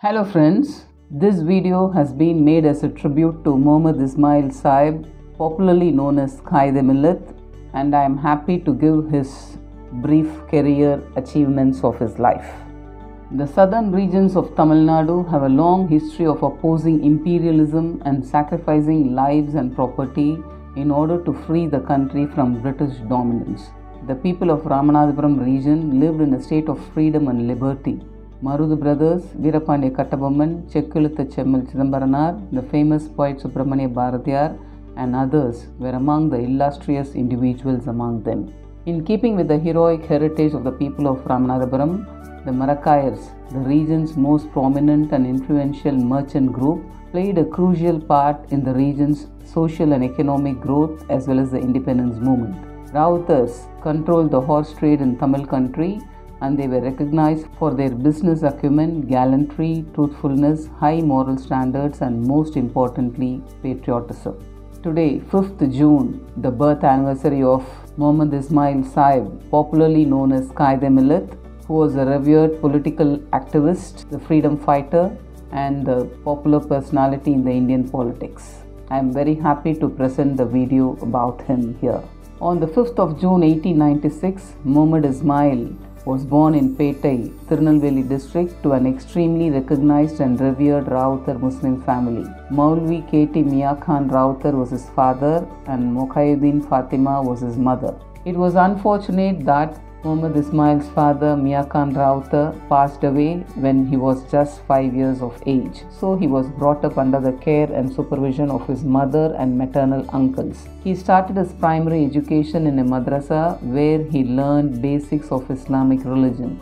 Hello friends, this video has been made as a tribute to Muhammed Ismail Sahib, popularly known as Quaid-e-Millath, and I am happy to give his brief career achievements of his life. The southern regions of Tamil Nadu have a long history of opposing imperialism and sacrificing lives and property in order to free the country from British dominance. The people of Ramanathapuram region lived in a state of freedom and liberty. Marudhu Brothers, Veera Pandiya Kattabomman, Chekkishutha Chemmal Sidambaranar, the famous poet Subramania Bharathiyar, and others were among the illustrious individuals among them. In keeping with the heroic heritage of the people of Ramanathapuram, the Marakkayars, the region's most prominent and influential merchant group, played a crucial part in the region's social and economic growth as well as the independence movement. Rautars controlled the horse trade in Tamil country, and they were recognized for their business acumen, gallantry, truthfulness, high moral standards, and most importantly, patriotism. Today, 5th June, the birth anniversary of Muhammed Ismail Sahib, popularly known as Quaid-e-Millath, who was a revered political activist, the freedom fighter, and the popular personality in the Indian politics. I am very happy to present the video about him here. On the 5th of June 1896, Muhammad Ismail was born in Pettai, Tirunelveli district, to an extremely recognized and revered Rautar Muslim family. Maulvi K.T. Mia Khan Rautar was his father and Mokhayuddin Fatima was his mother. It was unfortunate that Muhammad Ismail's father Mia Khan Rautar passed away when he was just 5 years of age. So he was brought up under the care and supervision of his mother and maternal uncles. He started his primary education in a madrasa where he learned basics of Islamic religion.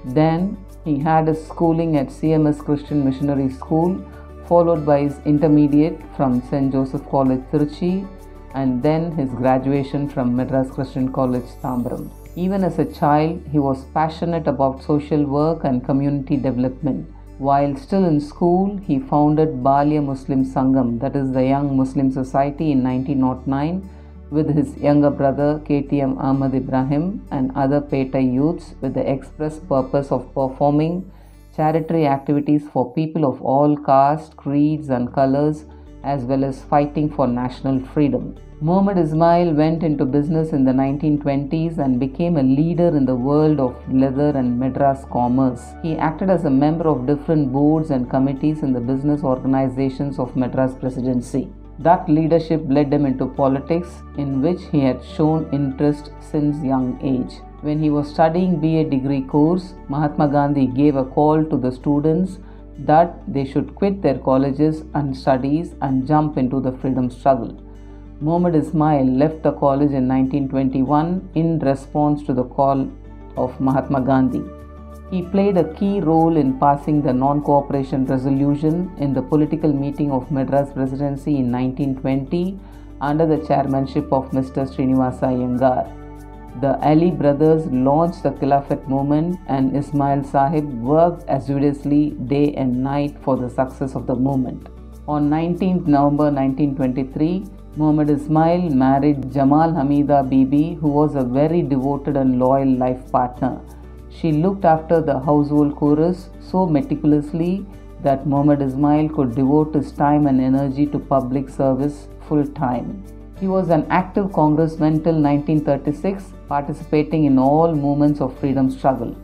Then he had his schooling at CMS Christian Missionary School, followed by his intermediate from St. Joseph College Tiruchi, and then his graduation from Madras Christian College Tambaram. Even as a child, he was passionate about social work and community development. While still in school, he founded Balya Muslim Sangam, that is the Young Muslim Society, in 1909 with his younger brother KTM Ahmad Ibrahim and other Pettai youths with the express purpose of performing charity activities for people of all castes, creeds and colors, as well as fighting for national freedom. Muhammad Ismail went into business in the 1920s and became a leader in the world of leather and Madras commerce. He acted as a member of different boards and committees in the business organizations of Madras Presidency. That leadership led him into politics, in which he had shown interest since young age. When he was studying BA degree course, Mahatma Gandhi gave a call to the students that they should quit their colleges and studies and jump into the freedom struggle. Muhammad Ismail left the college in 1921 in response to the call of Mahatma Gandhi. He played a key role in passing the non-cooperation resolution in the political meeting of Madras Presidency in 1920 under the chairmanship of Mr. Srinivasa Iyengar. The Ali brothers launched the Khilafat movement, and Ismail Sahib worked assiduously day and night for the success of the movement. On 19th November 1923, Muhammad Ismail married Jamal Hamida Bibi, who was a very devoted and loyal life partner. She looked after the household chorus so meticulously that Muhammad Ismail could devote his time and energy to public service full time. He was an active congressman till 1936, participating in all movements of freedom struggle.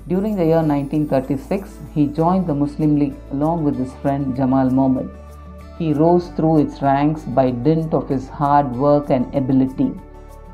During the year 1936, he joined the Muslim League along with his friend Jamal Mohammed. He rose through its ranks by dint of his hard work and ability.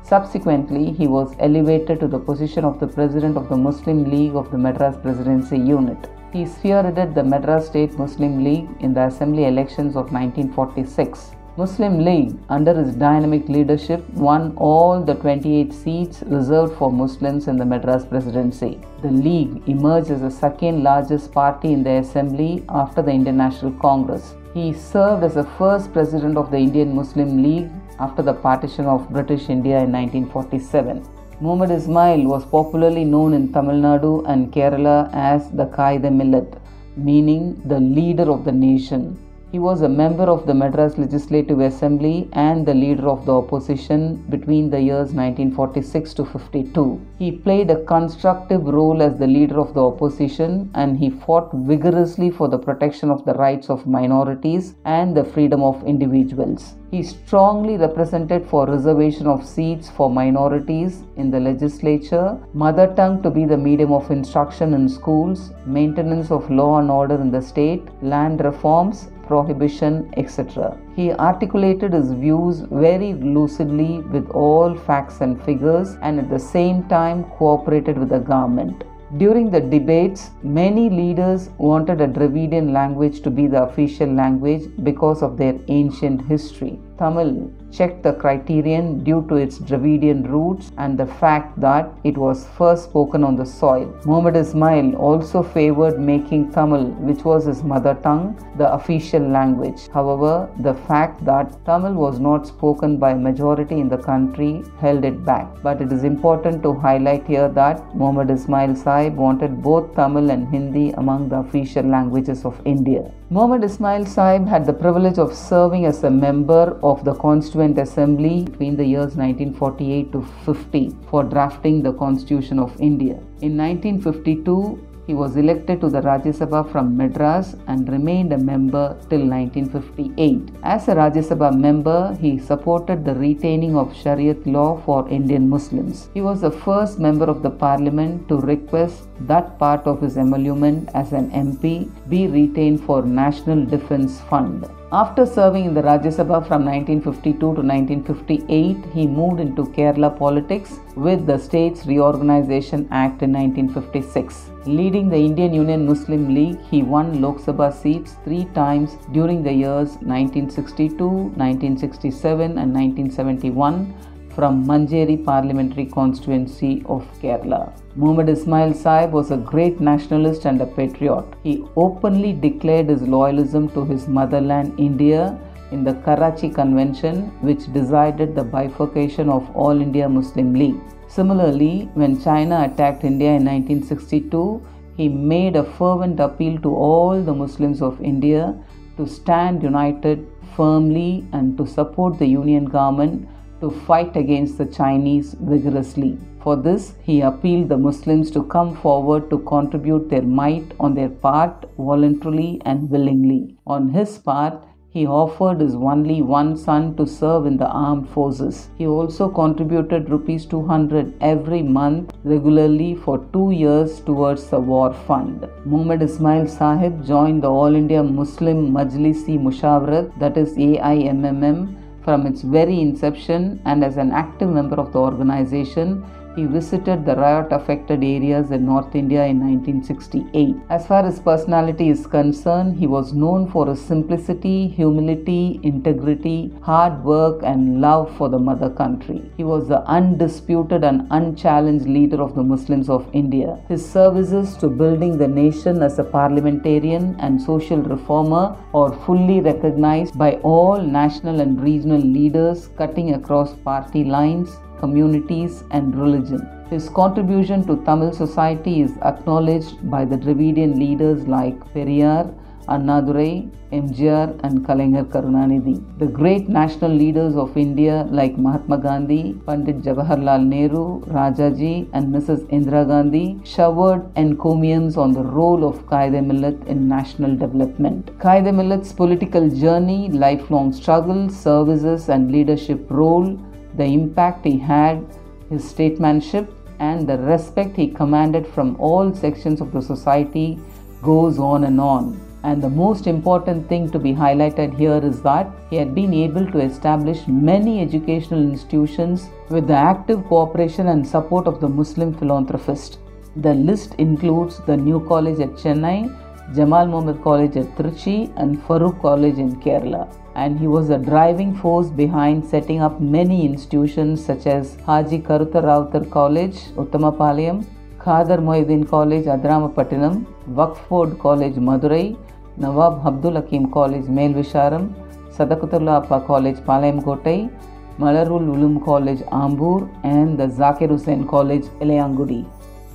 Subsequently, he was elevated to the position of the President of the Muslim League of the Madras Presidency Unit. He spearheaded the Madras State Muslim League in the Assembly elections of 1946. Muslim League, under his dynamic leadership, won all the 28 seats reserved for Muslims in the Madras Presidency. The League emerged as the second largest party in the Assembly after the Indian National Congress. He served as the first president of the Indian Muslim League after the partition of British India in 1947. Muhammad Ismail was popularly known in Tamil Nadu and Kerala as the Quaid-e-Millath, meaning the leader of the nation. He was a member of the Madras Legislative Assembly and the leader of the opposition between the years 1946 to 52. He played a constructive role as the leader of the opposition, and he fought vigorously for the protection of the rights of minorities and the freedom of individuals. He strongly represented for reservation of seats for minorities in the legislature, mother tongue to be the medium of instruction in schools, maintenance of law and order in the state, land reforms, prohibition, etc. He articulated his views very lucidly with all facts and figures, and at the same time cooperated with the government. During the debates, many leaders wanted a Dravidian language to be the official language because of their ancient history. Tamil checked the criterion due to its Dravidian roots and the fact that it was first spoken on the soil. Muhammad Ismail also favored making Tamil, which was his mother tongue, the official language. However, the fact that Tamil was not spoken by a majority in the country held it back. But it is important to highlight here that Muhammad Ismail Sahib wanted both Tamil and Hindi among the official languages of India. Muhammad Ismail Sahib had the privilege of serving as a member of the Constituent Assembly between the years 1948 to 50 for drafting the Constitution of India. In 1952, he was elected to the Rajya Sabha from Madras and remained a member till 1958. As a Rajya Sabha member, he supported the retaining of Shariat law for Indian Muslims. He was the first member of the parliament to request that part of his emolument as an MP be retained for National Defence Fund. After serving in the Rajya Sabha from 1952 to 1958, he moved into Kerala politics with the States Reorganisation Act in 1956. Leading the Indian Union Muslim League, he won Lok Sabha seats 3 times during the years 1962, 1967 and 1971 from Manjeri Parliamentary Constituency of Kerala. Muhammad Ismail Sahib was a great nationalist and a patriot. He openly declared his loyalism to his motherland India in the Karachi Convention, which decided the bifurcation of All India Muslim League. Similarly, when China attacked India in 1962, he made a fervent appeal to all the Muslims of India to stand united firmly and to support the Union government to fight against the Chinese vigorously. For this, he appealed the Muslims to come forward to contribute their might on their part voluntarily and willingly. On his part, he offered his only one son to serve in the armed forces. He also contributed rupees 200 every month regularly for 2 years towards the war fund. Muhammad Ismail Sahib joined the All India Muslim Majlisi Mushawarat, that is AIMMM, from its very inception, and as an active member of the organization, he visited the riot-affected areas in North India in 1968. As far as personality is concerned, he was known for his simplicity, humility, integrity, hard work and love for the mother country. He was the undisputed and unchallenged leader of the Muslims of India. His services to building the nation as a parliamentarian and social reformer are fully recognized by all national and regional leaders cutting across party lines, communities and religion. His contribution to Tamil society is acknowledged by the Dravidian leaders like Periyar, Annadurai, MGR and Kalaignar Karunanidhi. The great national leaders of India like Mahatma Gandhi, Pandit Jawaharlal Nehru, Rajaji and Mrs. Indira Gandhi showered encomiums on the role of Quaid-e-Millath in national development. Quaid-e-Millath's political journey, lifelong struggle, services and leadership role, the impact he had, his statesmanship and the respect he commanded from all sections of the society goes on and on. And the most important thing to be highlighted here is that he had been able to establish many educational institutions with the active cooperation and support of the Muslim philanthropists. The list includes the New College at Chennai, Jamal Muhammad College at Trichy and Farooq College in Kerala. And he was a driving force behind setting up many institutions such as Haji Karutha Rautar College, Uttamapalayam, Khadar Mohiuddin College, Adramapattinam, Waqf College, Madurai, Nawab Abdul Hakim College, Melvisharam, Sadaqatullah Appa College, Palayam Kottai, Malarul Ulum College, Ambur and the Zakir Hussain College, Ilayangudi.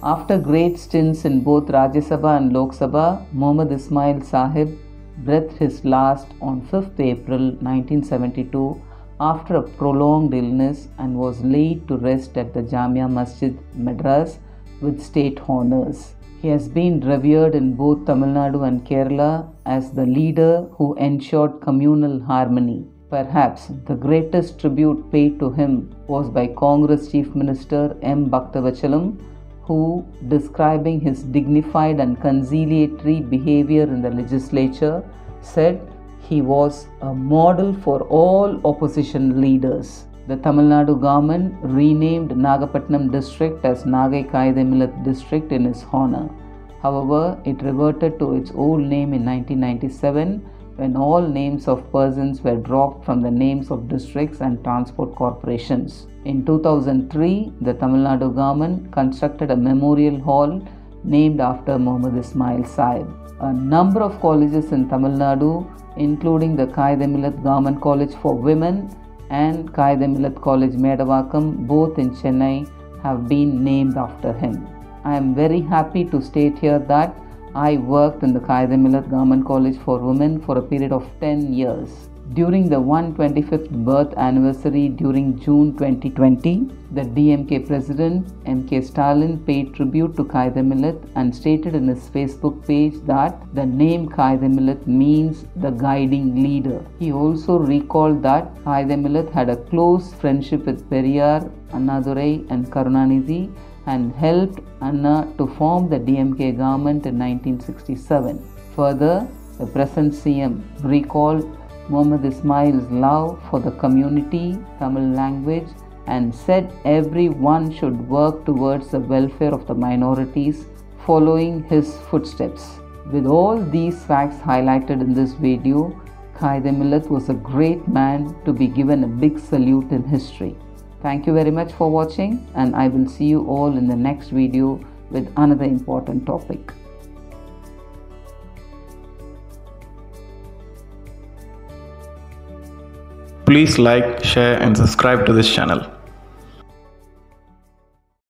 After great stints in both Rajya Sabha and Lok Sabha, Muhammad Ismail Sahib breathed his last on 5th April 1972 after a prolonged illness and was laid to rest at the Jamia Masjid, Madras, with state honours. He has been revered in both Tamil Nadu and Kerala as the leader who ensured communal harmony. Perhaps the greatest tribute paid to him was by Congress Chief Minister M. Bhaktavachalam, who, describing his dignified and conciliatory behavior in the legislature, said he was a model for all opposition leaders. The Tamil Nadu government renamed Nagapattinam district as Nagai Quaid-e-Millath district in his honor. However, it reverted to its old name in 1997 when all names of persons were dropped from the names of districts and transport corporations. In 2003, the Tamil Nadu government constructed a memorial hall named after Muhammed Ismail Sahib. A number of colleges in Tamil Nadu, including the Quaid-e-Millath Government College for Women and Quaid-e-Millath College Medavakkam, both in Chennai, have been named after him. I am very happy to state here that I worked in the Quaid-e-Millath Government College for Women for a period of 10 years. During the 125th birth anniversary during June 2020, the DMK President M.K. Stalin paid tribute to Quaid-e-Millath and stated in his Facebook page that the name Quaid-e-Millath means the guiding leader. He also recalled that Quaid-e-Millath had a close friendship with Periyar, Annadurai and Karunanidhi and helped Anna to form the DMK government in 1967. Further, the present CM recalled Muhammed Ismail's love for the community, Tamil language, and said everyone should work towards the welfare of the minorities following his footsteps. With all these facts highlighted in this video, Quaid-e-Millath was a great man to be given a big salute in history. Thank you very much for watching, and I will see you all in the next video with another important topic. Please like, share and subscribe to this channel.